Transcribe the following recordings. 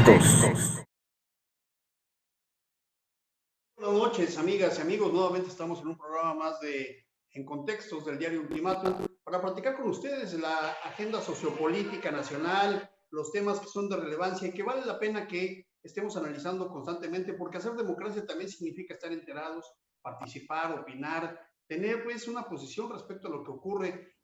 Buenas noches, amigas y amigos. Nuevamente estamos en un programa más En Contextos del diario Ultimátum para platicar con ustedes la agenda sociopolítica nacional, los temas que son de relevancia y que vale la pena que estemos analizando constantemente, porque hacer democracia también significa estar enterados, participar, opinar, tener pues una posición respecto a lo que ocurre.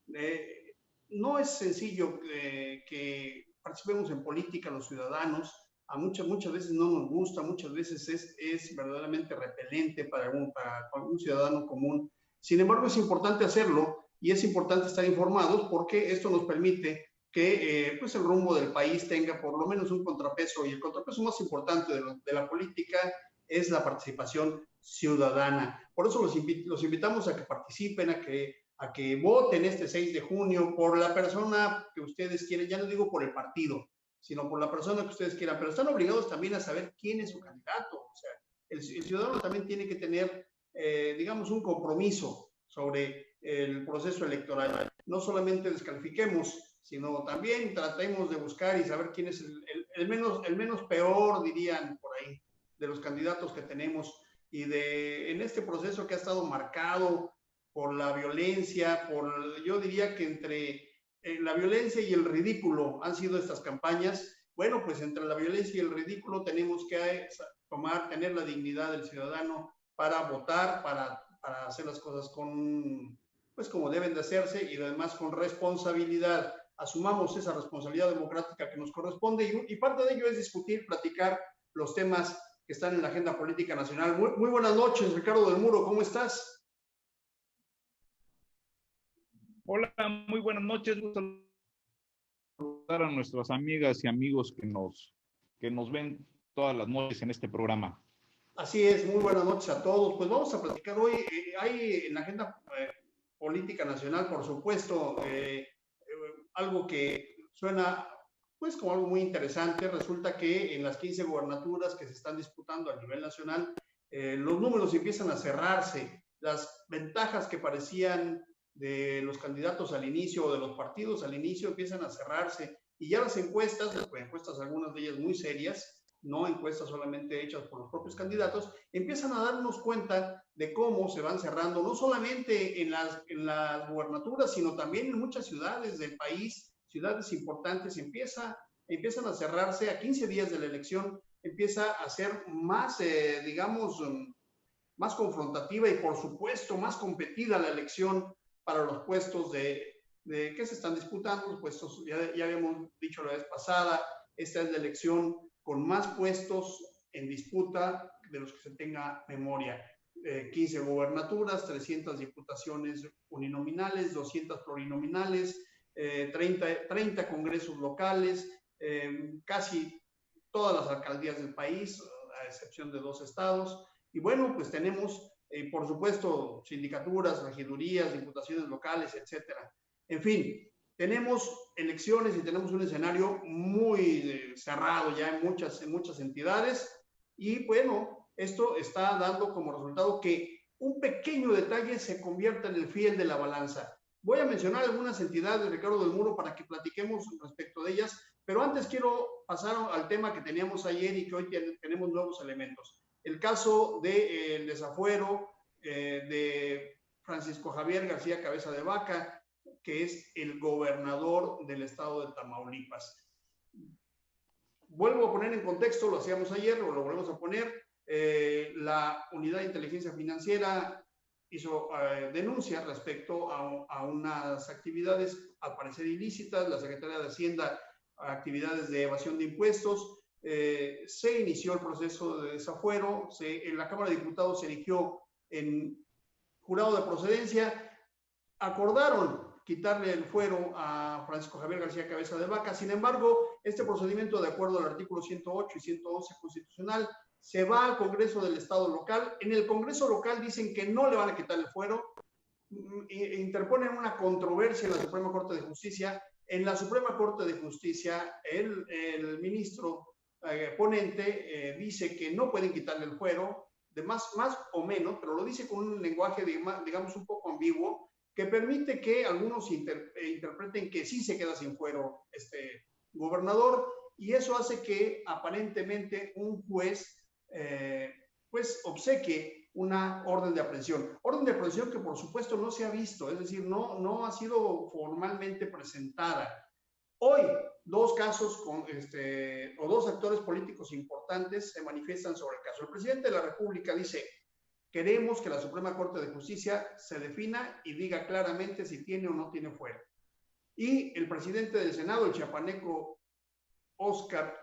No es sencillo que participemos en política los ciudadanos. Muchas veces no nos gusta, muchas veces es verdaderamente repelente para un ciudadano común. Sin embargo, es importante hacerlo y es importante estar informados porque esto nos permite que pues el rumbo del país tenga por lo menos un contrapeso, y el contrapeso más importante de la política es la participación ciudadana. Por eso los invitamos a que participen, a que voten este 6 de junio por la persona que ustedes quieren, ya no digo por el partido, sino por la persona que ustedes quieran, pero están obligados también a saber quién es su candidato. O sea, el ciudadano también tiene que tener, digamos, un compromiso sobre el proceso electoral. No solamente descalifiquemos, sino también tratemos de buscar y saber quién es el menos peor, dirían por ahí, de los candidatos que tenemos, y en este proceso que ha estado marcado por la violencia, yo diría que entre la violencia y el ridículo han sido estas campañas. Bueno, pues entre la violencia y el ridículo tenemos que tener la dignidad del ciudadano para votar, para hacer las cosas pues como deben de hacerse, y además con responsabilidad. Asumamos esa responsabilidad democrática que nos corresponde, y parte de ello es discutir, platicar los temas que están en la agenda política nacional. Muy buenas noches, Ricardo del Muro, ¿cómo estás? Hola, muy buenas noches. Gusto saludar a nuestras amigas y amigos que nos ven todas las noches en este programa. Así es, muy buenas noches a todos. Pues vamos a platicar hoy. Hay en la agenda política nacional, por supuesto, algo que suena pues como algo muy interesante. Resulta que en las 15 gubernaturas que se están disputando a nivel nacional, los números empiezan a cerrarse. Las ventajas que parecían de los candidatos al inicio o de los partidos al inicio empiezan a cerrarse, y ya las encuestas algunas de ellas muy serias, no encuestas solamente hechas por los propios candidatos, empiezan a darnos cuenta de cómo se van cerrando, no solamente en las gubernaturas, sino también en muchas ciudades del país, ciudades importantes, empiezan a cerrarse a 15 días de la elección, empieza a ser más, digamos, más confrontativa y por supuesto más competida la elección para los puestos de que se están disputando. Los puestos, ya habíamos dicho la vez pasada, esta es la elección con más puestos en disputa de los que se tenga memoria. 15 gubernaturas, 300 diputaciones uninominales, 200 plurinominales, 30 congresos locales, casi todas las alcaldías del país, a excepción de 2 estados. Y bueno, pues tenemos, por supuesto, sindicaturas, regidurías, diputaciones locales, etcétera. En fin, tenemos elecciones y tenemos un escenario muy cerrado ya en muchas entidades, y bueno, esto está dando como resultado que un pequeño detalle se convierta en el fiel de la balanza. Voy a mencionar algunas entidades, Ricardo del Muro, para que platiquemos respecto de ellas, pero antes quiero pasar al tema que teníamos ayer y que hoy tenemos nuevos elementos. El caso del desafuero de Francisco Javier García Cabeza de Vaca, que es el gobernador del estado de Tamaulipas. Vuelvo a poner en contexto, lo hacíamos ayer, o lo volvemos a poner. La Unidad de Inteligencia Financiera hizo denuncia respecto a unas actividades al parecer ilícitas. La Secretaría de Hacienda, actividades de evasión de impuestos. Se inició el proceso de desafuero. En la Cámara de Diputados se eligió en jurado de procedencia. Acordaron quitarle el fuero a Francisco Javier García Cabeza de Vaca. Sin embargo, este procedimiento, de acuerdo al artículo 108 y 111 constitucional, se va al Congreso del Estado local. En el Congreso local dicen que no le van a quitar el fuero, interponen una controversia en la Suprema Corte de Justicia. En la Suprema Corte de Justicia, el ministro ponente dice que no pueden quitarle el fuero, de más o menos, pero lo dice con un lenguaje, digamos, un poco ambiguo, que permite que algunos interpreten que sí se queda sin fuero este gobernador. y eso hace que aparentemente un juez pues obsequie una orden de aprehensión. Orden de aprehensión que por supuesto no se ha visto, es decir, no ha sido formalmente presentada. Hoy, dos casos o dos actores políticos importantes se manifiestan sobre el caso. El presidente de la República dice: queremos que la Suprema Corte de Justicia se defina y diga claramente si tiene o no tiene fuero. Y el presidente del Senado, el chiapaneco Óscar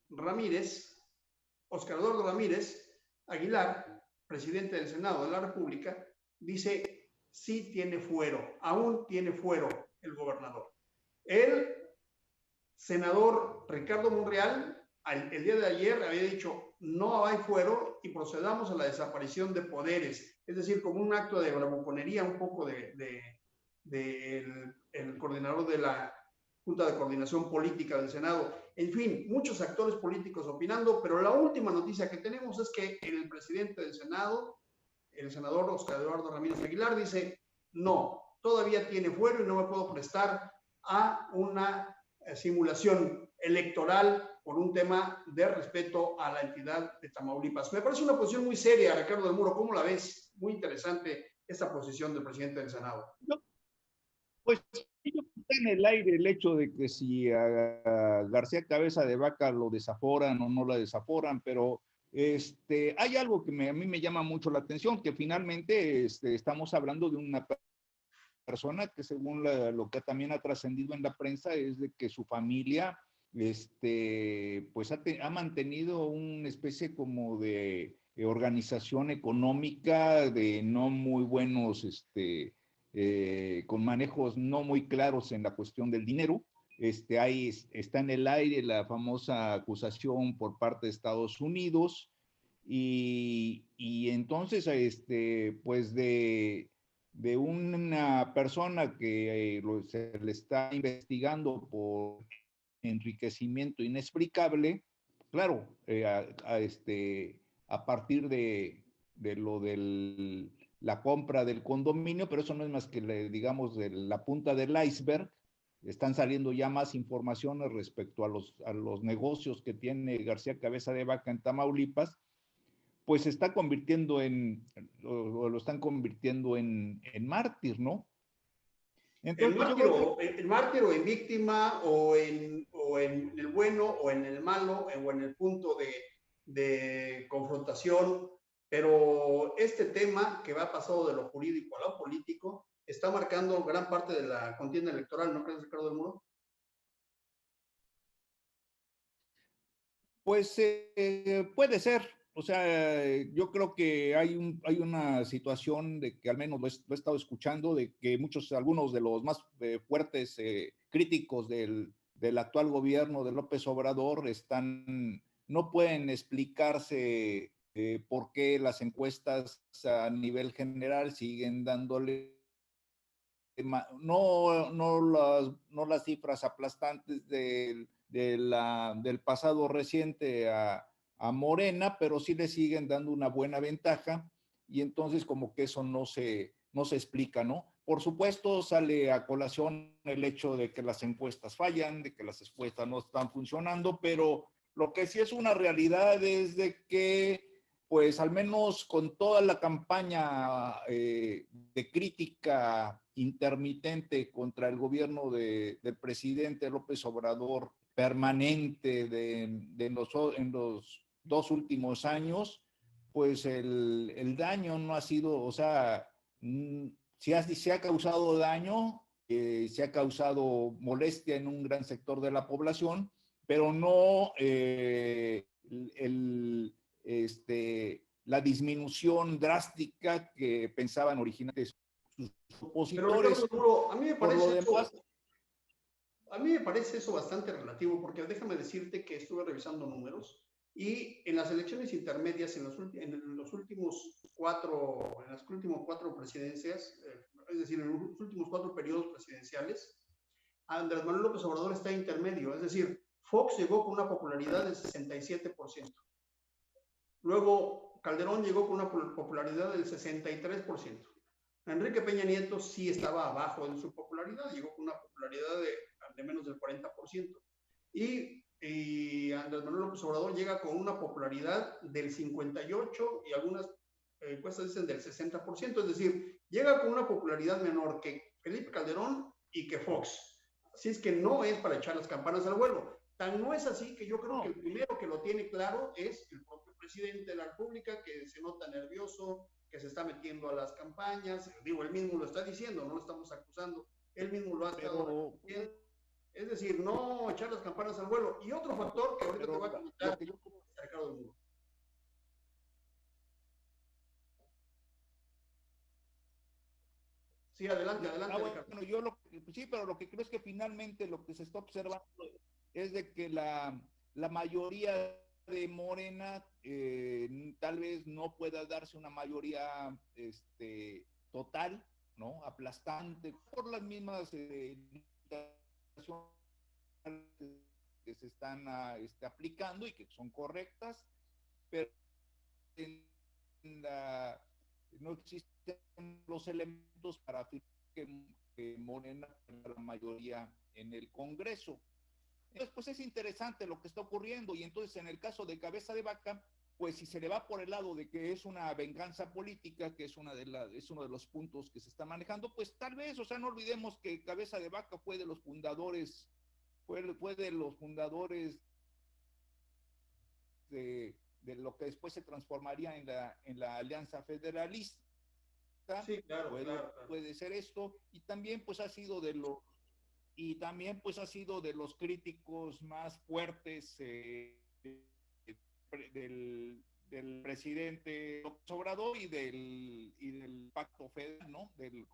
Eduardo Ramírez Aguilar, presidente del Senado de la República, dice: sí tiene fuero, aún tiene fuero el gobernador. El senador Ricardo Monreal, el día de ayer, había dicho: no hay fuero y procedamos a la desaparición de poderes. Es decir, como un acto de bravuconería un poco el coordinador de la Junta de Coordinación Política del Senado. En fin, muchos actores políticos opinando, pero la última noticia que tenemos es que el presidente del Senado, el senador Óscar Eduardo Ramírez Aguilar, dice: no, todavía tiene fuero y no me puedo prestar a una simulación electoral por un tema de respeto a la entidad de Tamaulipas. Me parece una posición muy seria, Ricardo del Muro. ¿Cómo la ves? Muy interesante esta posición del presidente del Senado. Pues yo puse en el aire el hecho de que si a García Cabeza de Vaca lo desaforan o no la desaforan, pero hay algo que a mí me llama mucho la atención, que finalmente estamos hablando de una persona que, según lo que también ha trascendido en la prensa, es de que su familia pues ha mantenido una especie como de organización económica de no muy buenos, con manejos no muy claros en la cuestión del dinero. Ahí está en el aire la famosa acusación por parte de Estados Unidos, y entonces, pues de una persona que se le está investigando por enriquecimiento inexplicable, claro, a partir de lo de la compra del condominio, pero eso no es más que, digamos, de la punta del iceberg. Están saliendo ya más informaciones respecto a los negocios que tiene García Cabeza de Vaca en Tamaulipas, pues se está convirtiendo lo están convirtiendo en mártir, ¿no? Entonces, el mártir o en víctima o en el bueno o en el malo o en el punto de confrontación, pero este tema que va pasado de lo jurídico a lo político está marcando gran parte de la contienda electoral, ¿no crees, Ricardo del Muro? Pues puede ser. O sea, yo creo que hay una situación de que, al menos lo he estado escuchando, de que algunos de los más fuertes críticos del actual gobierno de López Obrador no pueden explicarse por qué las encuestas a nivel general siguen dándole no las cifras aplastantes del pasado reciente a Morena, pero sí le siguen dando una buena ventaja, y entonces como que eso no se explica, ¿no? Por supuesto, sale a colación el hecho de que las encuestas fallan, de que las encuestas no están funcionando, pero lo que sí es una realidad es de que, pues al menos con toda la campaña de crítica intermitente contra el gobierno del presidente López Obrador, permanente en los 2 últimos años, pues el daño no ha sido, o sea, se ha causado daño, se ha causado molestia en un gran sector de la población, pero no la disminución drástica que pensaban originalmente sus Pero opositores. Ricardo Muro, Por lo demás, a mí me parece eso bastante relativo, porque déjame decirte que estuve revisando números y en las elecciones intermedias, en las últimos cuatro presidencias, es decir, en los últimos 4 periodos presidenciales, Andrés Manuel López Obrador está intermedio, es decir, Fox llegó con una popularidad del 67%. Luego Calderón llegó con una popularidad del 63%. Enrique Peña Nieto sí estaba abajo en su popularidad, llegó con una popularidad de menos del 40%. y Andrés Manuel López Obrador llega con una popularidad del 58 y algunas encuestas dicen del 60%, es decir, llega con una popularidad menor que Felipe Calderón y que Fox. Así es que no es para echar las campanas al vuelo. Tan no es así que yo creo que el primero que lo tiene claro es el propio presidente de la República, que se nota nervioso, que se está metiendo a las campañas. Digo, él mismo lo está diciendo, no lo estamos acusando, él mismo lo ha estado diciendo. Es decir, no echar las campanas al vuelo. Y otro factor que ahorita te voy a comentar, Ricardo del Muro. Sí, adelante, adelante. Bueno, sí, pero lo que creo es que finalmente lo que se está observando es de que la mayoría de Morena tal vez no pueda darse una mayoría total, ¿no? Aplastante, por las mismas que se están aplicando y que son correctas, pero no existen los elementos para que Morena tenga la mayoría en el Congreso. Entonces, pues es interesante lo que está ocurriendo, y entonces en el caso de Cabeza de Vaca, pues si se le va por el lado de que es una venganza política, que es uno de los puntos que se está manejando, pues tal vez, o sea, no olvidemos que Cabeza de Vaca fue de los fundadores, de lo que después se transformaría en la Alianza Federalista. Sí, claro, puede ser esto, y también pues ha sido de los críticos más fuertes del presidente López Obrador y del pacto federal, ¿no? Del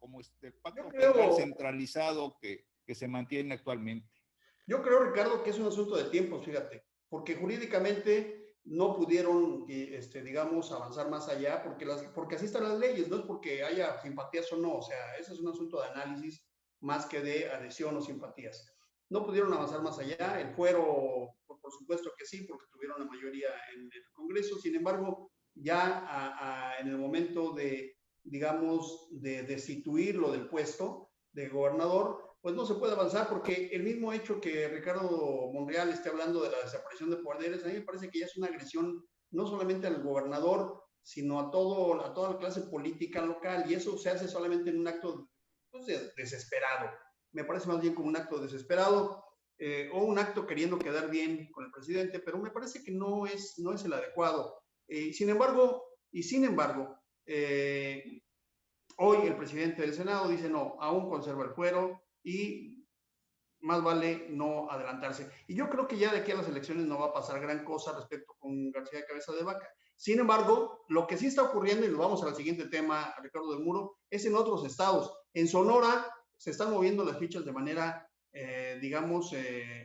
pacto federal centralizado que se mantiene actualmente. Yo creo, Ricardo, que es un asunto de tiempos, fíjate, porque jurídicamente no pudieron, digamos, avanzar más allá, porque así están las leyes, no es porque haya simpatías o no, o sea, ese es un asunto de análisis más que de adhesión o simpatías. No pudieron avanzar más allá, el fuero, por supuesto que sí, porque tuvieron la mayoría en el Congreso, sin embargo, ya en el momento de, digamos, de destituirlo del puesto de gobernador, pues no se puede avanzar, porque el mismo hecho que Ricardo Monreal esté hablando de la desaparición de poderes, a mí me parece que ya es una agresión no solamente al gobernador, sino a toda la clase política local, y eso se hace solamente en un acto pues, desesperado. Me parece más bien como un acto desesperado, o un acto queriendo quedar bien con el presidente, pero me parece que no es el adecuado. Sin embargo, hoy el presidente del Senado dice no, aún conserva el fuero y más vale no adelantarse. Y yo creo que ya de aquí a las elecciones no va a pasar gran cosa respecto con García Cabeza de Vaca. Sin embargo, lo que sí está ocurriendo, y nos vamos al siguiente tema, Ricardo del Muro, es en otros estados. En Sonora se están moviendo las fichas de manera, digamos,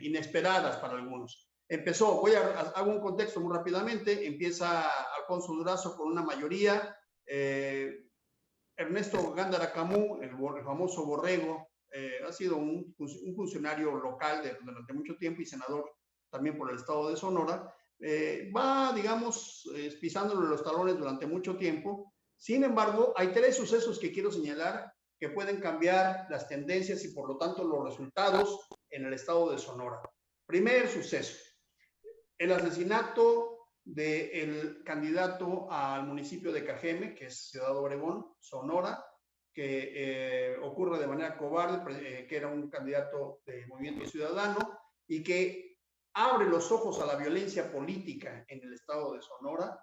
inesperadas para algunos. Hago un contexto muy rápidamente, empieza Alfonso Durazo con una mayoría, Ernesto Gándara Camú, el famoso Borrego, ha sido un funcionario local durante mucho tiempo y senador también por el estado de Sonora, va, digamos, pisándole los talones durante mucho tiempo. Sin embargo, hay tres sucesos que quiero señalar que pueden cambiar las tendencias y por lo tanto los resultados en el estado de Sonora. Primer suceso, el asesinato del candidato al municipio de Cajeme, que es Ciudad Obregón, Sonora, que ocurre de manera cobarde, que era un candidato de Movimiento Ciudadano y que abre los ojos a la violencia política en el estado de Sonora.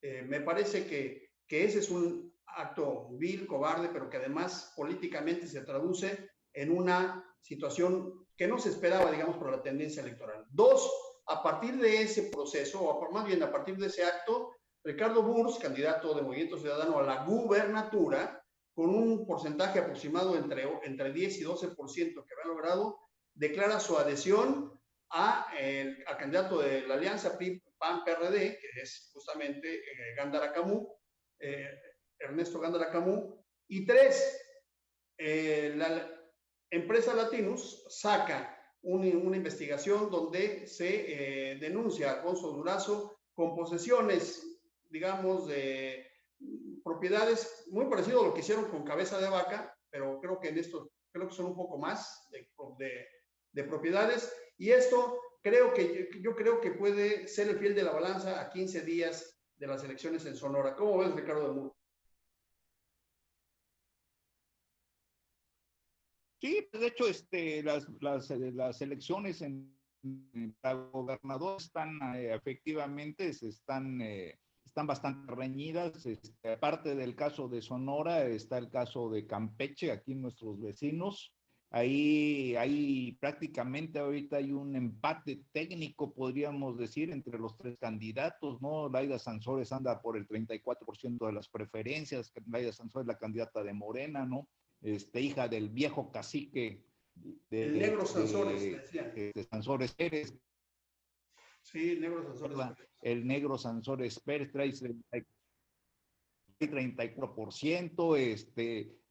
Me parece que ese es un acto vil, cobarde, pero que además políticamente se traduce en una situación que no se esperaba, digamos, por la tendencia electoral. Dos, a partir de ese proceso, o más bien a partir de ese acto, Ricardo Burs, candidato de Movimiento Ciudadano a la gubernatura, con un porcentaje aproximado entre 10 y 12% que había logrado, declara su adhesión al candidato de la alianza PAN-PRD, que es justamente Gándara Camú, Ernesto Gándara Camú. Y tres, la empresa Latinus saca una investigación donde se denuncia a Alfonso Durazo con posesiones, digamos, de propiedades muy parecido a lo que hicieron con Cabeza de Vaca, pero creo que son un poco más de propiedades, y esto yo creo que puede ser el fiel de la balanza a 15 días de las elecciones en Sonora. ¿Cómo ves, Ricardo del Muro? Sí, de hecho, las elecciones para gobernador están efectivamente, están bastante reñidas. Aparte del caso de Sonora, está el caso de Campeche, aquí nuestros vecinos. Ahí prácticamente ahorita hay un empate técnico, podríamos decir, entre los tres candidatos, ¿no? Laida Sansores anda por el 34% de las preferencias. Laida Sansores es la candidata de Morena, ¿no? Hija del viejo cacique El negro Sansores, le decían. de Sansores Pérez. Sí, el negro Sansores Pérez. El negro Sansores Pérez trae 34%,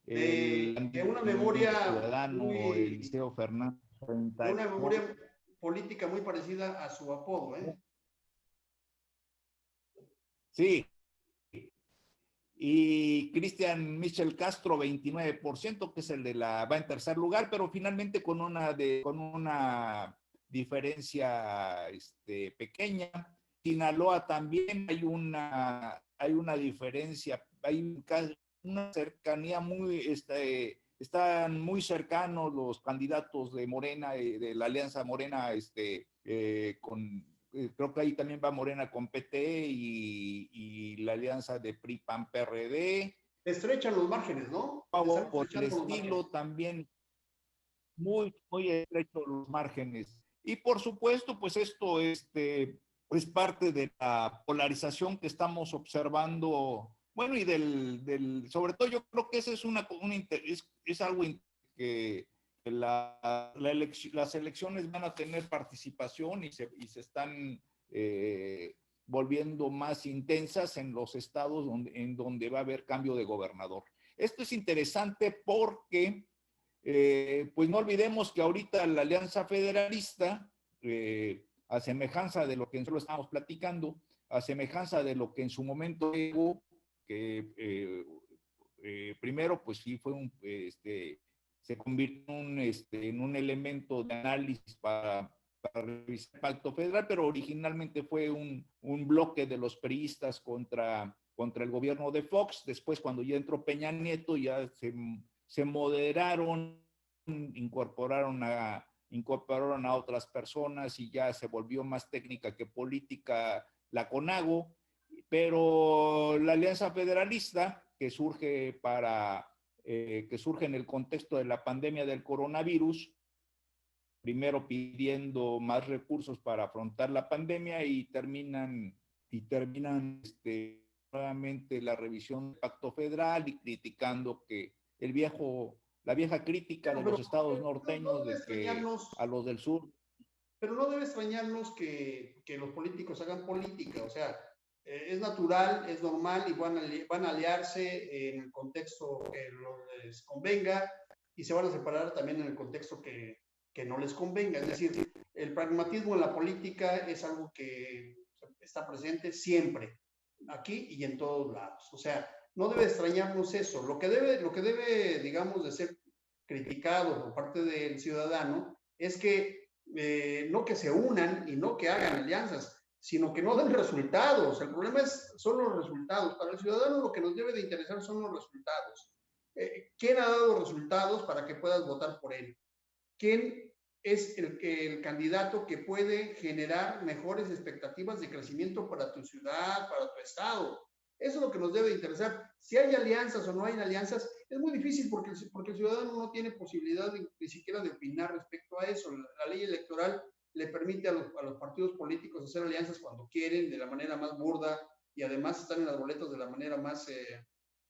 de una memoria ciudadano Eliseo Fernández, de una memoria política muy parecida a su apodo, ¿eh? Sí. Y Cristian Michel Castro, 29%, que es el va en tercer lugar, pero finalmente con una diferencia pequeña. Sinaloa también hay una diferencia, hay una cercanía están muy cercanos los candidatos de Morena, de la Alianza Morena, creo que ahí también va Morena con PT y la alianza de PRI, PAN, PRD. Estrechan los márgenes, ¿no? Por el estilo también muy, muy estrechos los márgenes. Y por supuesto, pues esto es parte de la polarización que estamos observando. Bueno, y sobre todo yo creo que ese es es algo que las elecciones van a tener participación y se están volviendo más intensas en los estados en donde va a haber cambio de gobernador. Esto es interesante porque pues no olvidemos que ahorita la Alianza Federalista, a semejanza de lo que nosotros estamos platicando, a semejanza de lo que en su momento hubo, que primero pues sí fue se convirtió en un elemento de análisis para revisar el pacto federal, pero originalmente fue un bloque de los priistas contra el gobierno de Fox. Después, cuando ya entró Peña Nieto, ya se moderaron, incorporaron a otras personas y ya se volvió más técnica que política la CONAGO, pero la Alianza Federalista, que surge en el contexto de la pandemia del coronavirus, primero pidiendo más recursos para afrontar la pandemia y terminan nuevamente la revisión del pacto federal y criticando que la vieja crítica de los estados norteños de que a los del sur. Pero no debe extrañarnos que los políticos hagan política, o sea, es natural, es normal y van a aliarse en el contexto que les convenga y se van a separar también en el contexto que no les convenga. Es decir, el pragmatismo en la política es algo que está presente siempre, aquí y en todos lados. O sea, no debe extrañarnos eso. Lo que debe, digamos, de ser criticado por parte del ciudadano es que no que se unan y no que hagan alianzas, sino que no den resultados. El problema son los resultados. Para el ciudadano lo que nos debe de interesar son los resultados. ¿Quién ha dado resultados para que puedas votar por él? ¿Quién es el candidato que puede generar mejores expectativas de crecimiento para tu ciudad, para tu estado? Eso es lo que nos debe de interesar. Si hay alianzas o no hay alianzas, es muy difícil porque el ciudadano no tiene posibilidad ni siquiera de opinar respecto a eso. La ley electoral le permite a los partidos políticos hacer alianzas cuando quieren, de la manera más burda, y además están en las boletas de la manera más,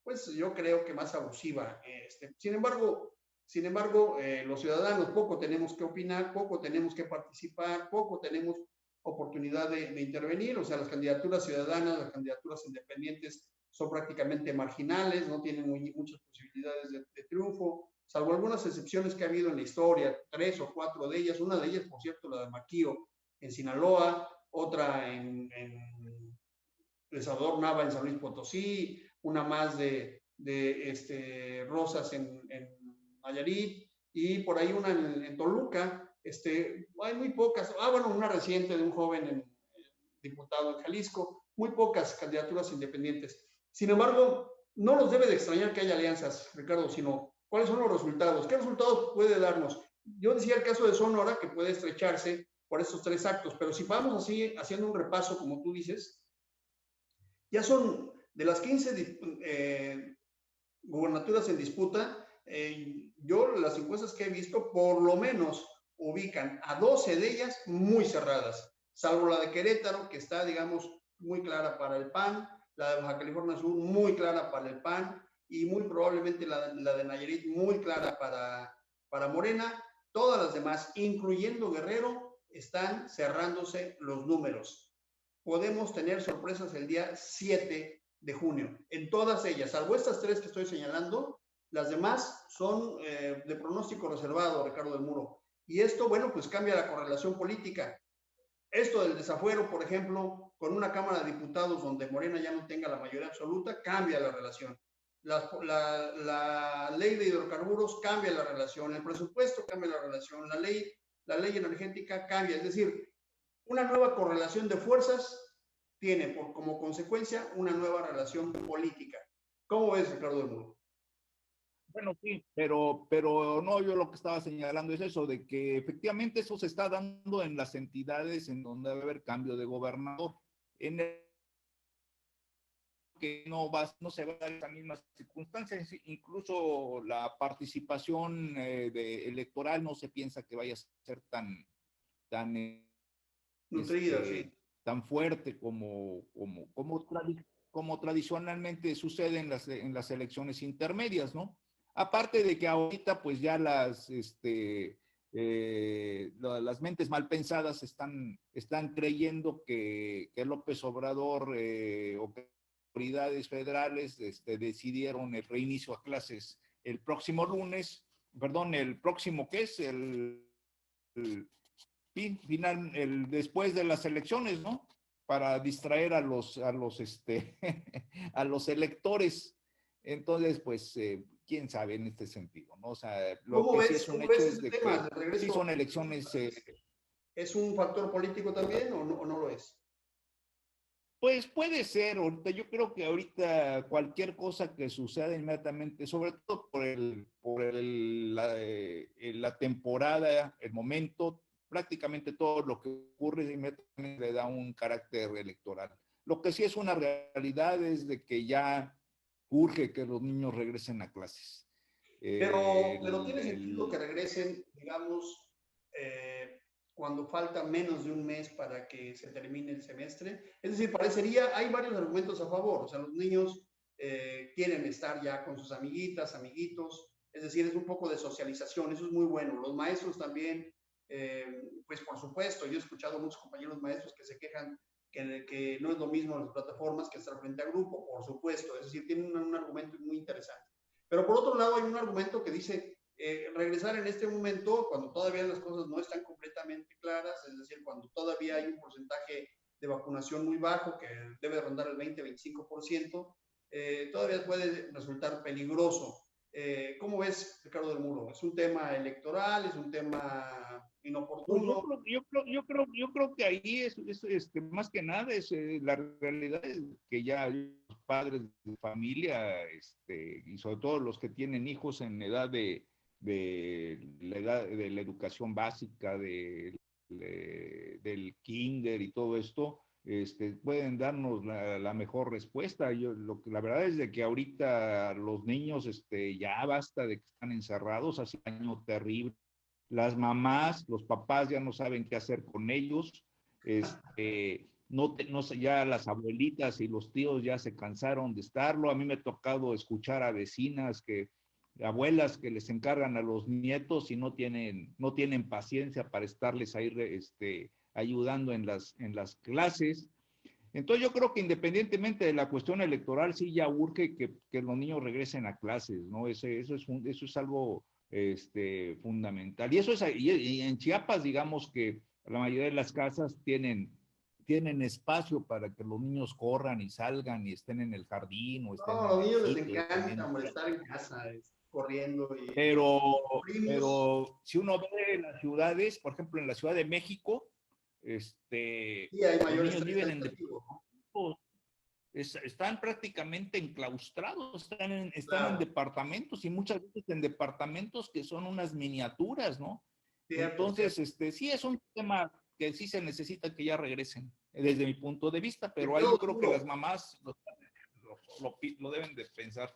pues yo creo que más abusiva. Sin embargo, los ciudadanos poco tenemos que opinar, poco tenemos que participar, poco tenemos oportunidad de intervenir. O sea, las candidaturas ciudadanas, las candidaturas independientes son prácticamente marginales, no tienen muchas posibilidades de triunfo, salvo algunas excepciones que ha habido en la historia, 3 o 4 de ellas. Una de ellas, por cierto, la de Maquío en Sinaloa, otra en Salvador Nava en San Luis Potosí, una más de Rosas en Nayarit, y por ahí una en Toluca, Hay muy pocas, bueno, una reciente de un joven diputado en Jalisco, muy pocas candidaturas independientes. Sin embargo, no nos debe de extrañar que haya alianzas, Ricardo, sino cuáles son los resultados, qué resultados puede darnos. Yo decía el caso de Sonora, que puede estrecharse por estos 3 actos, pero si vamos así, haciendo un repaso, como tú dices, ya son de las 15 gubernaturas en disputa, yo las encuestas que he visto, por lo menos ubican a 12 de ellas muy cerradas, salvo la de Querétaro, que está, digamos, muy clara para el PAN, la de Baja California Sur muy clara para el PAN, y muy probablemente la de Nayarit muy clara para Morena. Todas las demás, incluyendo Guerrero, están cerrándose los números. Podemos tener sorpresas el día 7 de junio. En todas ellas, salvo estas 3 que estoy señalando, las demás son de pronóstico reservado, Ricardo del Muro. Y esto, bueno, pues cambia la correlación política. Esto del desafuero, por ejemplo, con una Cámara de Diputados donde Morena ya no tenga la mayoría absoluta, cambia la relación. La ley de hidrocarburos cambia la relación, el presupuesto cambia la relación, la ley energética cambia. Es decir, una nueva correlación de fuerzas tiene como consecuencia una nueva relación política. ¿Cómo ves, Ricardo del Muro? Bueno, sí, pero no, yo lo que estaba señalando es eso, de que efectivamente eso se está dando en las entidades en donde va a haber cambio de gobernador. En el que no se va a dar esas mismas circunstancias, incluso la participación electoral no se piensa que vaya a ser tan, Nutrida, sí. tan fuerte como tradicionalmente sucede en las elecciones intermedias, ¿no? Aparte de que ahorita pues ya las mentes mal pensadas están creyendo que López Obrador o que autoridades federales decidieron el reinicio a clases el próximo lunes, perdón, el próximo, ¿qué es? Después de las elecciones, ¿no? Para distraer a los electores. Entonces, pues, quién sabe en este sentido, ¿no? O sea, lo que sí es un hecho es de que sí son elecciones. ¿Es un factor político también o no lo es? Pues puede ser, ahorita yo creo que ahorita cualquier cosa que suceda inmediatamente, sobre todo la temporada, el momento, prácticamente todo lo que ocurre inmediatamente le da un carácter electoral. Lo que sí es una realidad es de que ya urge que los niños regresen a clases. Pero tiene sentido que regresen, digamos, cuando falta menos de un mes para que se termine el semestre. Es decir, hay varios argumentos a favor. O sea, los niños quieren estar ya con sus amiguitas, amiguitos. Es decir, es un poco de socialización. Eso es muy bueno. Los maestros también, pues por supuesto, yo he escuchado a muchos compañeros maestros que se quejan que no es lo mismo las plataformas que estar frente a grupo, por supuesto. Es decir, tienen un argumento muy interesante. Pero por otro lado hay un argumento que dice regresar en este momento, cuando todavía las cosas no están completamente claras, es decir, cuando todavía hay un porcentaje de vacunación muy bajo, que debe rondar el 20-25%, todavía puede resultar peligroso. ¿Cómo ves, Ricardo del Muro? ¿Es un tema electoral? ¿Es un tema Pues inoportuno? yo creo que ahí más que nada es la realidad es que ya los padres de familia, y sobre todo los que tienen hijos en edad de la educación básica, del kinder y todo esto, pueden darnos la mejor respuesta. La verdad es de que ahorita los niños, ya basta de que están encerrados, hace un año terrible. Las mamás, los papás ya no saben qué hacer con ellos, ya las abuelitas y los tíos ya se cansaron de estarlo. A mí me ha tocado escuchar a vecinas abuelas que les encargan a los nietos y no tienen paciencia para estarles ahí ayudando en las clases. Entonces yo creo que independientemente de la cuestión electoral, sí ya urge que los niños regresen a clases, ¿no? Eso es algo fundamental. Y en Chiapas, digamos que la mayoría de las casas tienen espacio para que los niños corran y salgan y estén en el jardín o estén No, a en los el niños les sitio. encanta, hombre, estar en casa. corriendo y Pero, primos. pero si uno ve en las ciudades, por ejemplo, en la Ciudad de México, Sí, hay los mayor niños estrés viven en educativo, departamentos, están prácticamente enclaustrados, están en claro, departamentos y muchas veces en departamentos que son unas miniaturas, ¿no? cierto, Entonces, cierto. sí es un tema que sí se necesita que ya regresen, desde mi punto de vista, pero ahí Ricardo yo del creo que las Muro, mamás lo deben de pensar.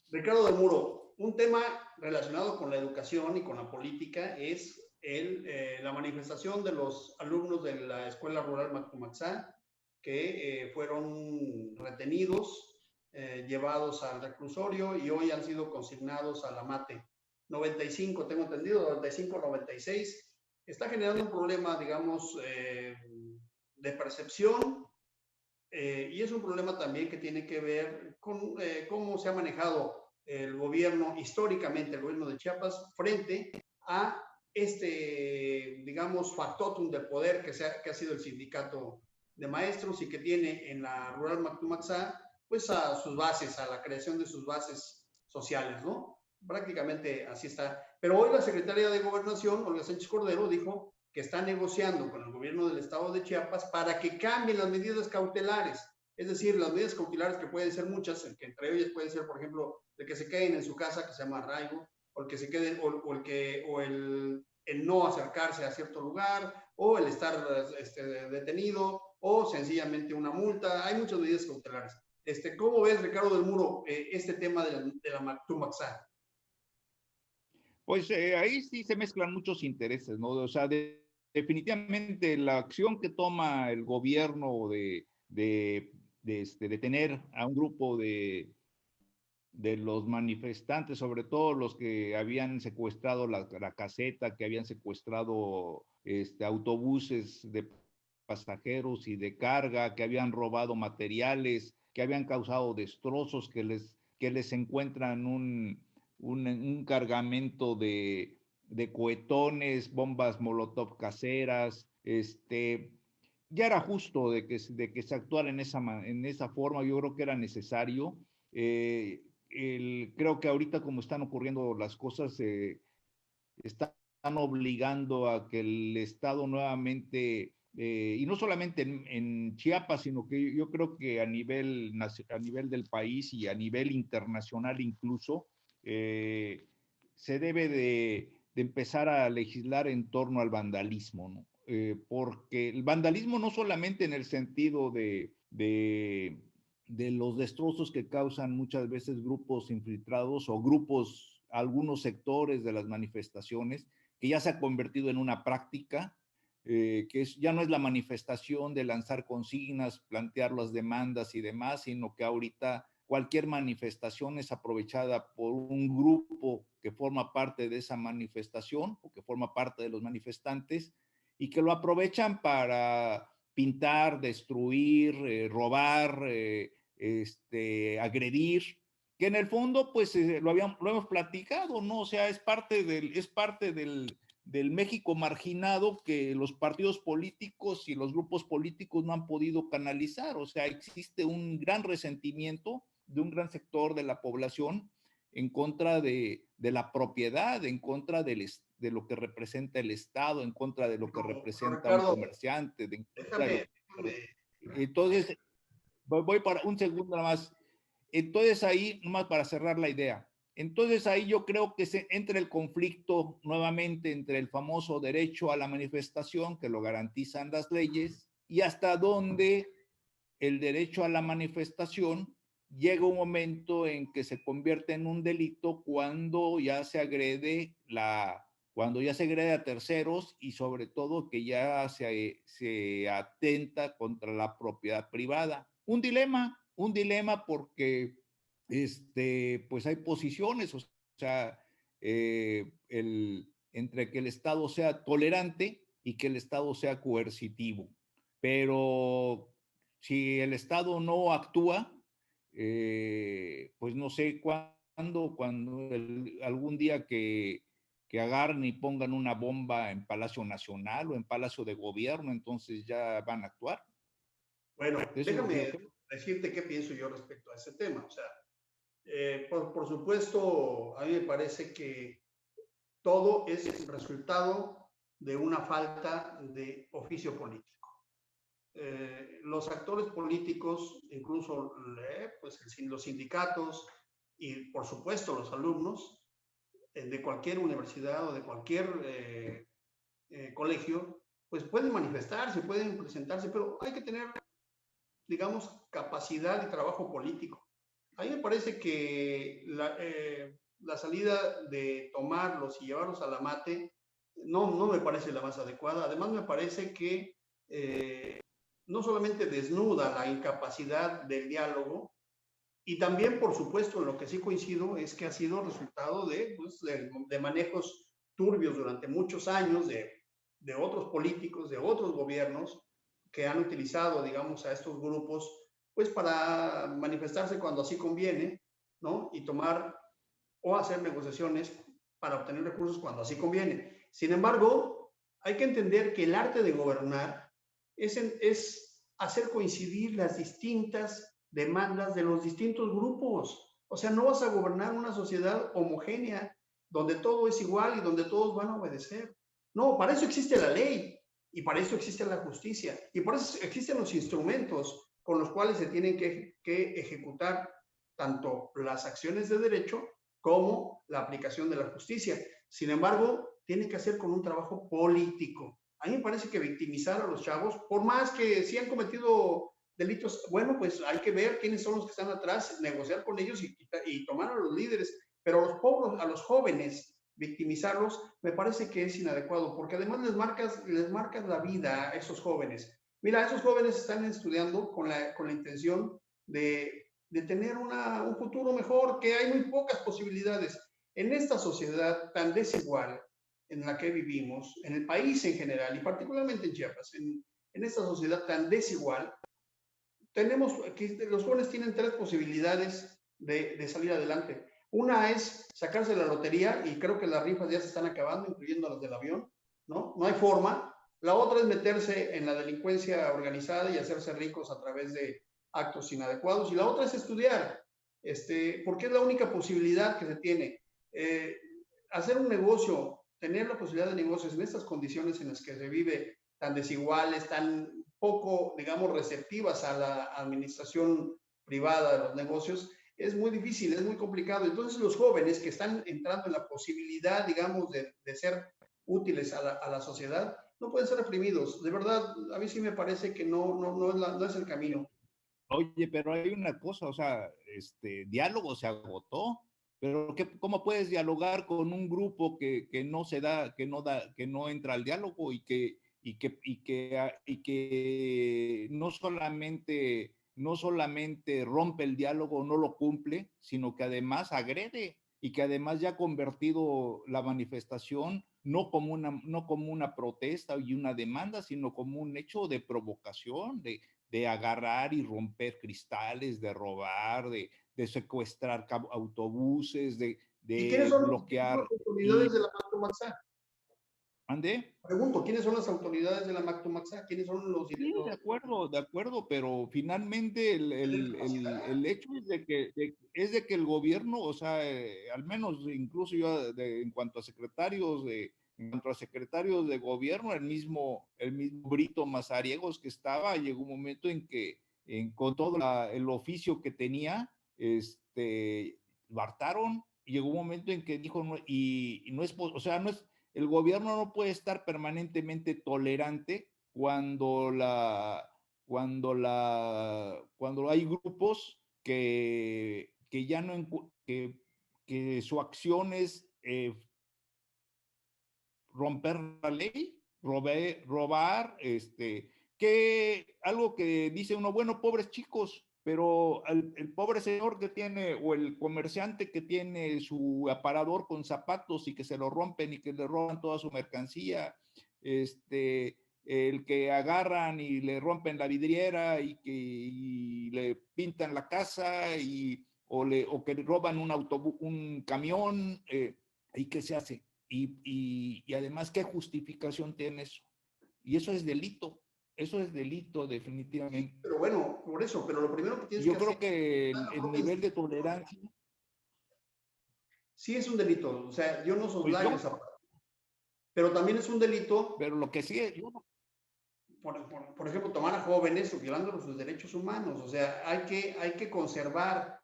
Ricardo del Muro, un tema relacionado con la educación y con la política es la manifestación de los alumnos de la Escuela Rural Mactumaxá que fueron retenidos, llevados al reclusorio y hoy han sido consignados a la MATE. 95, tengo entendido, 95, 96. Está generando un problema, digamos, de percepción y es un problema también que tiene que ver con cómo se ha manejado el gobierno históricamente, el gobierno de Chiapas, frente a digamos, factotum de poder que ha sido el sindicato de maestros y que tiene en la rural Mactumaxá, pues a sus bases, a la creación de sus bases sociales, ¿no? Prácticamente así está. Pero hoy la secretaria de Gobernación, Olga Sánchez Cordero, dijo que está negociando con el gobierno del estado de Chiapas para que cambien las medidas cautelares. Es decir, las medidas cautelares que pueden ser muchas, que entre ellas puede ser, por ejemplo, de que se queden en su casa, que se llama arraigo, o el que se queden, el no acercarse a cierto lugar, o el estar detenido, o sencillamente una multa. Hay muchas medidas cautelares. ¿Cómo ves, Ricardo del Muro, este tema de la Mactumaxá? Pues ahí sí se mezclan muchos intereses, ¿no? O sea, definitivamente la acción que toma el gobierno de detener a un grupo de los manifestantes, sobre todo los que habían secuestrado la caseta, que habían secuestrado autobuses de pasajeros y de carga, que habían robado materiales, que habían causado destrozos, que les encuentran un cargamento de cohetones, bombas molotov caseras, ya era justo de que se actuara en esa forma. Yo creo que era necesario. Eh, Creo que ahorita como están ocurriendo las cosas, están obligando a que el Estado nuevamente, y no solamente en Chiapas, sino que yo creo que a nivel del país y a nivel internacional incluso, se debe de empezar a legislar en torno al vandalismo, ¿no? Porque el vandalismo no solamente en el sentido de los destrozos que causan muchas veces grupos infiltrados o grupos, algunos sectores de las manifestaciones, que ya se ha convertido en una práctica, ya no es la manifestación de lanzar consignas, plantear las demandas y demás, sino que ahorita cualquier manifestación es aprovechada por un grupo que forma parte de esa manifestación o que forma parte de los manifestantes y que lo aprovechan para pintar, destruir, robar, agredir, que en el fondo, pues lo hemos platicado, ¿no? O sea, es parte del México marginado que los partidos políticos y los grupos políticos no han podido canalizar. O sea, existe un gran resentimiento de un gran sector de la población en contra de la propiedad, en contra de lo que representa el Estado, en contra de lo que Pero representa un Ricardo, comerciante, en contra de déjame, lo déjame. entonces, voy para un segundo nada más. Entonces ahí, nomás para cerrar la idea, entonces ahí yo creo que se entra el conflicto nuevamente entre el famoso derecho a la manifestación, que lo garantizan las leyes, y hasta dónde el derecho a la manifestación llega un momento en que se convierte en un delito cuando ya se agrede a terceros y sobre todo que ya se atenta contra la propiedad privada. Un dilema porque pues hay posiciones, o sea, entre que el Estado sea tolerante y que el Estado sea coercitivo. Pero si el Estado no actúa, pues no sé cuando algún día que agarren y pongan una bomba en Palacio Nacional o en Palacio de Gobierno, entonces ya van a actuar. Bueno, Eso es lo que yo déjame creo. decirte qué pienso yo respecto a ese tema. O sea, Por supuesto, a mí me parece que todo es el resultado de una falta de oficio político. Los actores políticos, incluso pues, los sindicatos y por supuesto los alumnos de cualquier universidad o de cualquier colegio, pues pueden manifestarse, pueden presentarse, pero hay que tener, digamos, capacidad y trabajo político. A mí me parece que la salida de tomarlos y llevarlos a la mate no me parece la más adecuada. Además, me parece que no solamente desnuda la incapacidad del diálogo, y también, por supuesto, en lo que sí coincido es que ha sido resultado pues, de manejos turbios durante muchos años de otros políticos, de otros gobiernos que han utilizado, digamos, a estos grupos, pues para manifestarse cuando así conviene, ¿no? Y tomar o hacer negociaciones para obtener recursos cuando así conviene. Sin embargo, hay que entender que el arte de gobernar es hacer coincidir las distintas demandas de los distintos grupos. O sea, no vas a gobernar una sociedad homogénea donde todo es igual y donde todos van a obedecer. No, para eso existe la ley y para eso existe la justicia y por eso existen los instrumentos con los cuales se tienen que ejecutar tanto las acciones de derecho como la aplicación de la justicia. Sin embargo, tiene que hacer con un trabajo político. A mí me parece que victimizar a los chavos, por más que sí han cometido delitos, bueno, pues hay que ver quiénes son los que están atrás, negociar con ellos y tomar a los líderes, pero a los pobres, a los jóvenes, victimizarlos, me parece que es inadecuado, porque además les marcas la vida a esos jóvenes. Mira, esos jóvenes están estudiando con la intención de tener un futuro mejor, que hay muy pocas posibilidades. En esta sociedad tan desigual en la que vivimos, en el país en general y particularmente en Chiapas, en esta sociedad tan desigual, tenemos que los jóvenes tienen tres posibilidades de salir adelante. Una es sacarse la lotería y creo que las rifas ya se están acabando, incluyendo las del avión, ¿no? No hay forma. La otra es meterse en la delincuencia organizada y hacerse ricos a través de actos inadecuados. Y la otra es estudiar, porque es la única posibilidad que se tiene. Hacer un negocio, tener la posibilidad de negocios en estas condiciones en las que se vive tan desiguales, tan poco, digamos, receptivas a la administración privada de los negocios, es muy difícil, es muy complicado. Entonces los jóvenes que están entrando en la posibilidad, digamos, de ser útiles a la sociedad, no pueden ser reprimidos. De verdad, a mí sí me parece que no es el camino. Oye, pero hay una cosa, o sea, diálogo se agotó, pero ¿cómo puedes dialogar con un grupo que no se da, que no entra al diálogo y que no solamente rompe el diálogo, no lo cumple, sino que además agrede y que además ya ha convertido la manifestación no como una protesta y una demanda, sino como un hecho de provocación, de agarrar y romper cristales, de robar, de secuestrar autobuses, ¿Y de quiénes son bloquear. las autoridades Y de la Mactomaxá? ande. Pregunto, ¿quiénes son las autoridades de la Mactomaxá? ¿Quiénes son los Sí, directores? de acuerdo, pero finalmente el hecho es de que el gobierno, o sea, al menos incluso yo en cuanto a secretarios de gobierno, el mismo Brito Mazariegos que estaba, llegó un momento en que con todo el oficio que tenía, lo hartaron, llegó un momento en que dijo, no, y no es, o sea, no es, el gobierno no puede estar permanentemente tolerante cuando hay grupos que ya no, que su acción es romper la ley, robar, que algo que dice uno, bueno, pobres chicos, pero el pobre señor que tiene, o el comerciante que tiene su aparador con zapatos y que se lo rompen y que le roban toda su mercancía, el que agarran y le rompen la vidriera y le pintan la casa o que le roban un autobús, un camión, ¿y qué se hace? Y además, ¿qué justificación tiene eso? Y eso es delito Sí, definitivamente. pero bueno, por eso, pero lo primero que Y tienes que yo hacer creo es que dar las el propias nivel de instituciones. tolerancia. Sí es un delito, o sea, yo no Pues soslayo yo, esa parte, pero también es un delito, pero lo que sí, yo no. por ejemplo, tomar a jóvenes violando sus derechos humanos, o sea, hay que conservar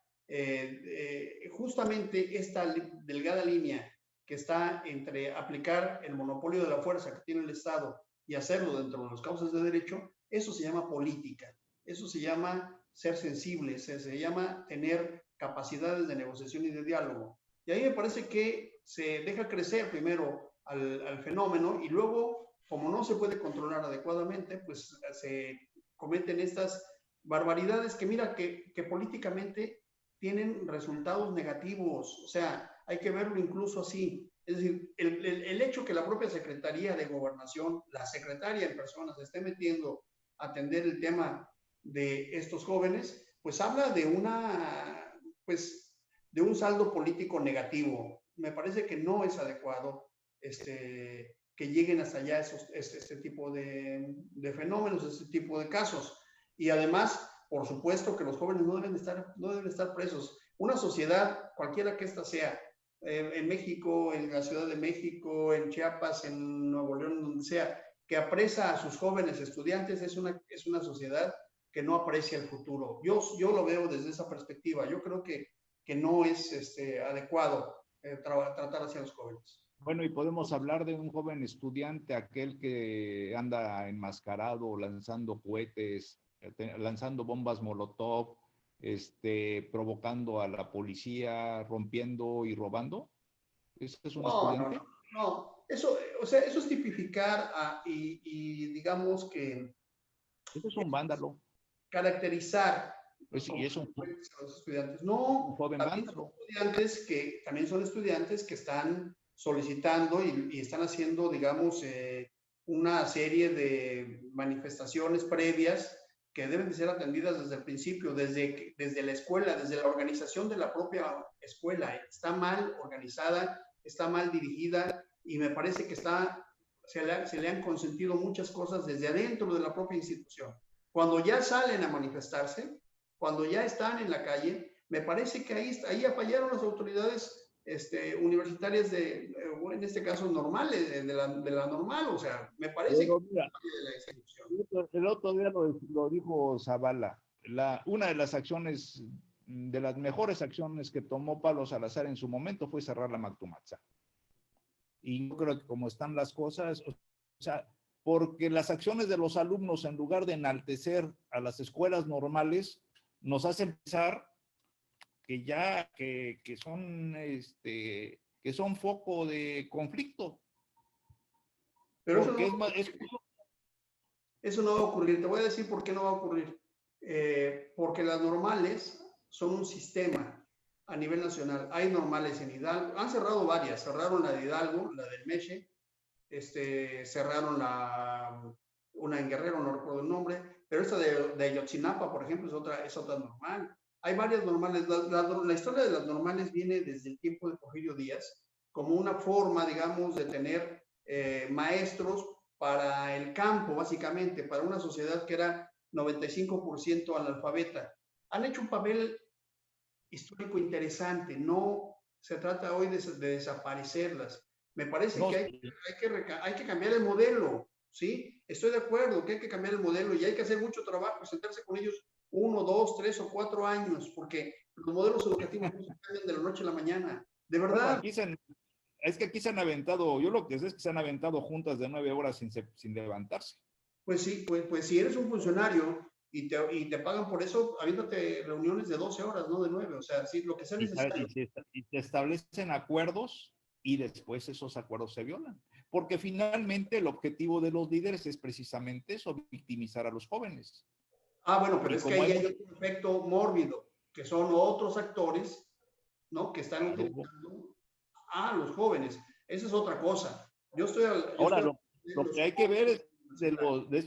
justamente esta delgada línea que está entre aplicar el monopolio de la fuerza que tiene el Estado y hacerlo dentro de los causas de derecho. Eso se llama política, eso se llama ser sensible, se llama tener capacidades de negociación y de diálogo. Y ahí me parece que se deja crecer primero al fenómeno y luego, como no se puede controlar adecuadamente, pues se cometen estas barbaridades que mira que políticamente tienen resultados negativos, o sea, hay que verlo incluso así. Es decir, el hecho que la propia Secretaría de Gobernación, la secretaria en persona, se esté metiendo a atender el tema de estos jóvenes, pues habla de pues, de un saldo político negativo. Me parece que no es adecuado que lleguen hasta allá este tipo de fenómenos, este tipo de casos. Y además, por supuesto que los jóvenes no deben estar presos. Una sociedad, cualquiera que ésta sea, en México, en la Ciudad de México, en Chiapas, en Nuevo León, donde sea, que apresa a sus jóvenes estudiantes, es una sociedad que no aprecia el futuro. Yo lo veo desde esa perspectiva. Yo creo que no es adecuado tratar hacia los jóvenes. Bueno, y podemos hablar de un joven estudiante, aquel que anda enmascarado, lanzando cohetes, lanzando bombas Molotov, provocando a la policía, rompiendo y robando. ¿Ese es un No, no, estudiante? no, no. Eso, o sea, eso es tipificar y digamos que Ese es un vándalo. caracterizar Pues sí, como es delincuentes a los estudiantes. un No, joven vándalo. también son estudiantes que están solicitando y están haciendo, digamos, una serie de manifestaciones previas que deben de ser atendidas desde el principio, desde la escuela, desde la organización de la propia escuela. Está mal organizada, está mal dirigida y me parece que se le han consentido muchas cosas desde adentro de la propia institución. Cuando ya salen a manifestarse, cuando ya están en la calle, me parece que ahí fallaron las autoridades universitarias en este caso normales, de la normal, o sea, me parece que Pero mira, de la institución. el otro día lo dijo Zavala. Una de las acciones, de las mejores acciones que tomó Pablo Salazar en su momento fue cerrar la Mactumatza. Y yo creo que como están las cosas, o sea, porque las acciones de los alumnos, en lugar de enaltecer a las escuelas normales, nos hacen pensar que ya, que son foco de conflicto. Pero Porque eso no va a ocurrir. Te voy a decir por qué no va a ocurrir. Porque las normales son un sistema a nivel nacional. Hay normales en Hidalgo. Han cerrado varias. Cerraron la de Hidalgo, la del Meche. Cerraron una en Guerrero, no recuerdo el nombre. Pero esta de Ayotzinapa, por ejemplo, es otra normal. Hay varias normales. La historia de las normales viene desde el tiempo de Porfirio Díaz como una forma, digamos, de tener maestros para el campo, básicamente, para una sociedad que era 95% analfabeta. Han hecho un papel histórico interesante, no se trata hoy de desaparecerlas. Me parece no, que hay que cambiar el modelo, ¿sí? Estoy de acuerdo que hay que cambiar el modelo y hay que hacer mucho trabajo, sentarse con ellos 1, 2, 3 o 4 años, porque los modelos educativos no se cambian de la noche a la mañana. De bueno, verdad. es que aquí se han aventado, yo lo que sé es que se han aventado juntas de 9 horas sin levantarse. Pues sí, pues si eres un funcionario y te pagan por eso, habiéndote reuniones de 12 horas, no de 9, o sea, sí, lo que sea necesario. Y se establecen acuerdos y después esos acuerdos se violan. Porque finalmente el objetivo de los líderes es precisamente eso, victimizar a los jóvenes. Bueno, pero Y es que como ahí hemos... hay otro efecto mórbido, que son otros actores, ¿no? Que están Claro. utilizando a los jóvenes. Esa es otra cosa. Yo Ahora, estoy de lo los que hay que ver es jóvenes. de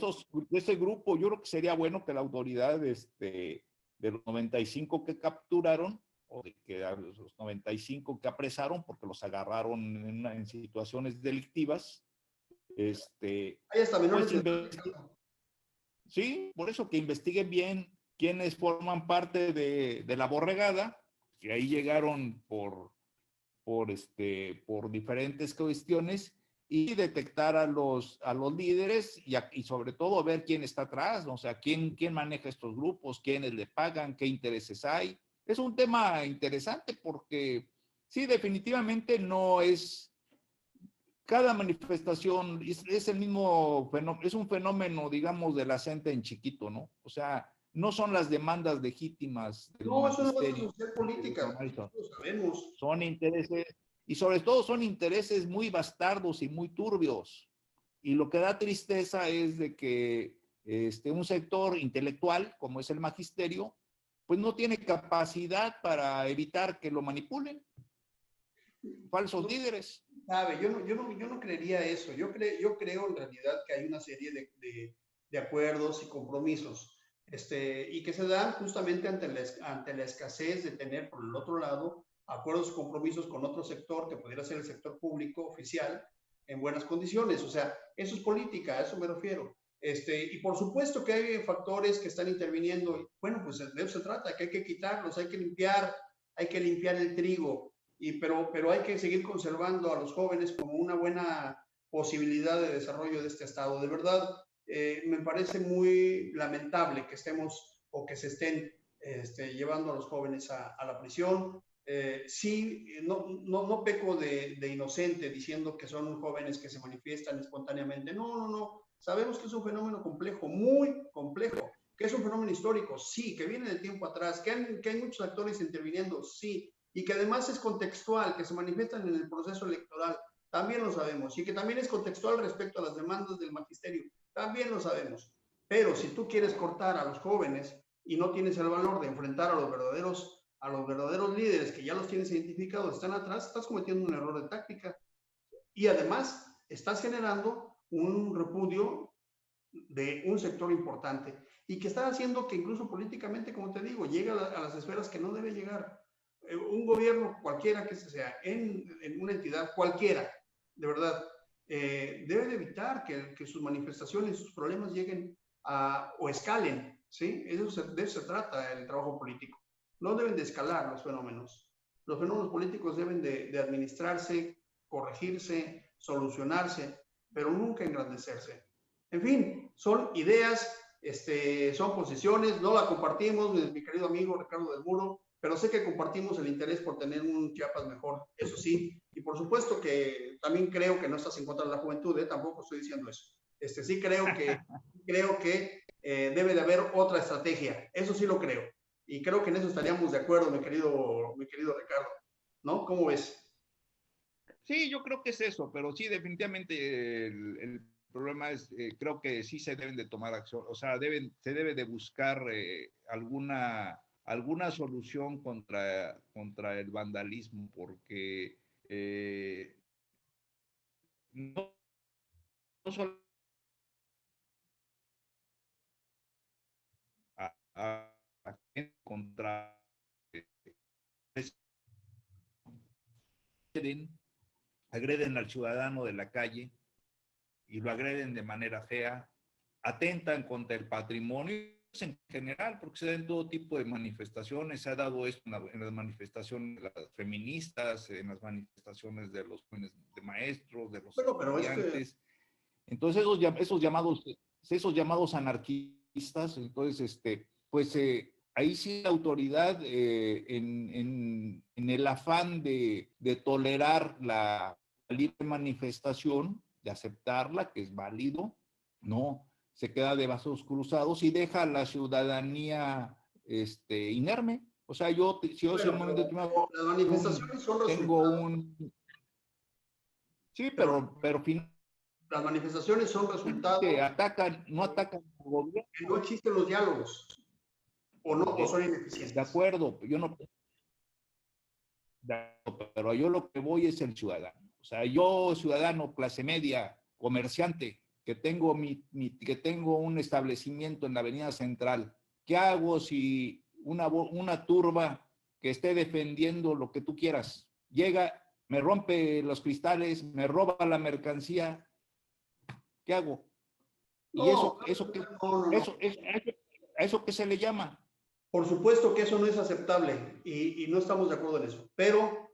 este grupo, yo creo que sería bueno que la autoridad de los 95 que capturaron, o de que a los 95 que apresaron, porque los agarraron en situaciones delictivas, Hay hasta menores pues de edad. sí, por eso que investiguen bien quiénes forman parte de la borregada, que ahí llegaron por diferentes cuestiones y detectar a los líderes y sobre todo ver quién está atrás, ¿no? O sea, quién maneja estos grupos, quiénes le pagan, qué intereses hay. Es un tema interesante porque sí, definitivamente no es, cada manifestación es el mismo fenómeno, es un fenómeno, digamos, de la gente en chiquito, ¿no? O sea, no son las demandas legítimas del No, es una base magisterio, social política, son, lo sabemos. son intereses, y sobre todo son intereses muy bastardos y muy turbios. Y lo que da tristeza es de que un sector intelectual, como es el magisterio, pues no tiene capacidad para evitar que lo manipulen falsos No, líderes. sabe, yo no creería eso. Yo creo en realidad que hay una serie de acuerdos y compromisos, y que se dan justamente ante la escasez de tener, por el otro lado, acuerdos y compromisos con otro sector, que pudiera ser el sector público oficial, en buenas condiciones. O sea, eso es política, a eso me refiero. Y por supuesto que hay factores que están interviniendo. Bueno, pues de eso se trata, que hay que quitarlos, hay que limpiar el trigo, pero hay que seguir conservando a los jóvenes como una buena posibilidad de desarrollo de este estado. De verdad, me parece muy lamentable que estemos o que se estén llevando a los jóvenes a la prisión. Sí, no peco de inocente diciendo que son jóvenes que se manifiestan espontáneamente. No. Sabemos que es un fenómeno complejo, muy complejo, que es un fenómeno histórico, sí, que viene de tiempo atrás, que hay muchos actores interviniendo, sí, y que además es contextual, que se manifiestan en el proceso electoral, también lo sabemos, y que también es contextual respecto a las demandas del magisterio, también lo sabemos. Pero si tú quieres cortar a los jóvenes y no tienes el valor de enfrentar a los verdaderos líderes que ya los tienes identificados, están atrás, estás cometiendo un error de táctica. Y además estás generando un repudio de un sector importante y que está haciendo que incluso políticamente, como te digo, llegue a las esferas que no debe llegar. Un gobierno cualquiera que sea, en una entidad cualquiera, de verdad, debe de evitar que sus manifestaciones, sus problemas lleguen o escalen, ¿sí? De eso se trata el trabajo político. No deben de escalar los fenómenos. Los fenómenos políticos deben de administrarse, corregirse, solucionarse, pero nunca engrandecerse. En fin, son ideas, son posiciones, no la compartimos, mi querido amigo Ricardo del Muro, pero sé que compartimos el interés por tener un Chiapas mejor, eso sí, y por supuesto que también creo que no estás en contra de la juventud, tampoco estoy diciendo eso. Sí creo que debe de haber otra estrategia, eso sí lo creo, y creo que en eso estaríamos de acuerdo, mi querido Ricardo, ¿no? ¿Cómo ves? Sí, yo creo que es eso, pero sí, definitivamente el problema es, creo que sí se deben de tomar acción, o sea, se debe de buscar alguna solución contra el vandalismo, porque no, no solo a contra agreden al ciudadano de la calle y lo agreden de manera fea, atentan contra el patrimonio en general, porque se da en todo tipo de manifestaciones, se ha dado esto en las manifestaciones de las feministas, en las manifestaciones de los jóvenes de maestros, de los Bueno, pero estudiantes. Entonces, esos llamados anarquistas, entonces, pues ahí sí la autoridad, en el afán de tolerar la libre manifestación, de aceptarla, que es válido, no, se queda de brazos cruzados y deja a la ciudadanía inerme. O sea, si yo en un momento determinado las manifestaciones son tengo resultado, sí, pero pero las manifestaciones son resultado no atacan al gobierno. que no existen los diálogos o son De ineficientes. acuerdo, yo no, pero yo lo que voy es el ciudadano. O sea, yo ciudadano, clase media, comerciante, que tengo un establecimiento en la Avenida Central, ¿qué hago si una turba que esté defendiendo lo que tú quieras llega, me rompe los cristales, me roba la mercancía? ¿Qué hago? ¿Y No, no. a eso qué se le llama? Por supuesto que eso no es aceptable y no estamos de acuerdo en eso. Pero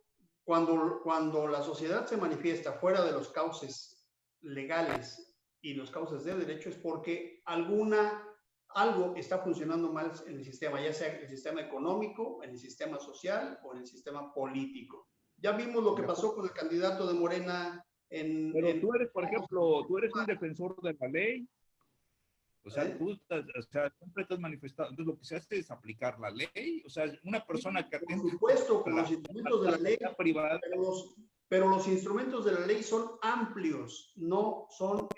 cuando la sociedad se manifiesta fuera de los cauces legales y los cauces de derecho es porque algo está funcionando mal en el sistema, ya sea en el sistema económico, en el sistema social o en el sistema político. Ya vimos lo que pasó con el candidato de Morena Pero tú eres, por ejemplo, tú eres un defensor de la ley. O sea, siempre te has manifestado. Entonces, lo que se hace es aplicar la ley. O sea, una persona que por supuesto, con los instrumentos de la ley, privada, pero los instrumentos de la ley son amplios, no son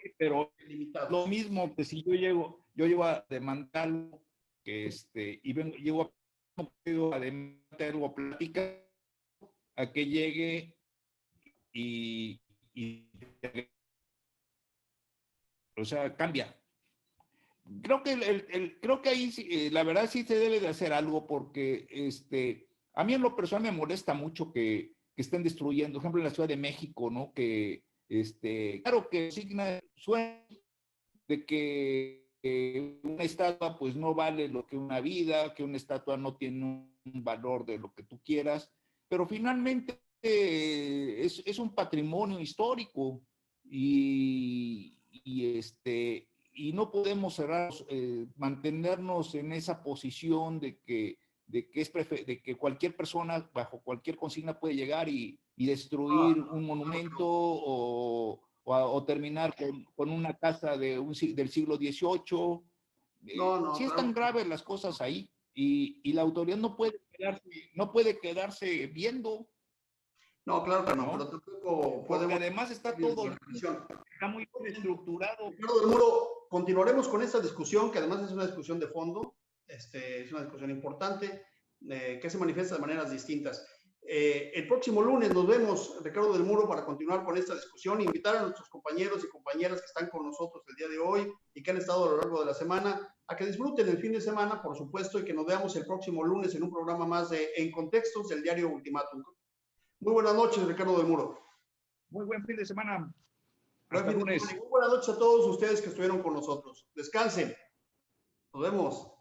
limitados. Lo mismo que si yo llego a demandar algo llego a demandar algo, a platicar, a que llegue y o sea, cambia. Creo que ahí la verdad sí se debe de hacer algo porque a mí en lo personal me molesta mucho que estén destruyendo, por ejemplo en la Ciudad de México, ¿no? Que claro que signa sueño de que una estatua pues no vale lo que una vida, que una estatua no tiene un valor de lo que tú quieras, pero finalmente es un patrimonio histórico y no podemos mantenernos en esa posición de que cualquier persona bajo cualquier consigna puede llegar y destruir un monumento o terminar con una casa del siglo XVIII. Sí están graves las cosas ahí y la autoridad no puede quedarse viendo. No, claro que no, pero tampoco podemos... Porque además está muy estructurado. Ricardo del Muro, continuaremos con esta discusión, que además es una discusión de fondo, es una discusión importante, que se manifiesta de maneras distintas. El próximo lunes nos vemos, Ricardo del Muro, para continuar con esta discusión, invitar a nuestros compañeros y compañeras que están con nosotros el día de hoy y que han estado a lo largo de la semana, a que disfruten el fin de semana, por supuesto, y que nos veamos el próximo lunes en un programa más de En Contextos del diario Ultimátum. Muy buenas noches, Ricardo del Muro. Muy buen fin de semana. Hasta lunes. Muy buenas noches a todos ustedes que estuvieron con nosotros. Descansen. Nos vemos.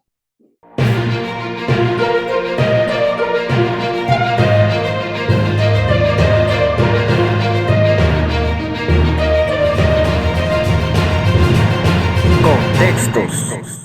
Contextos.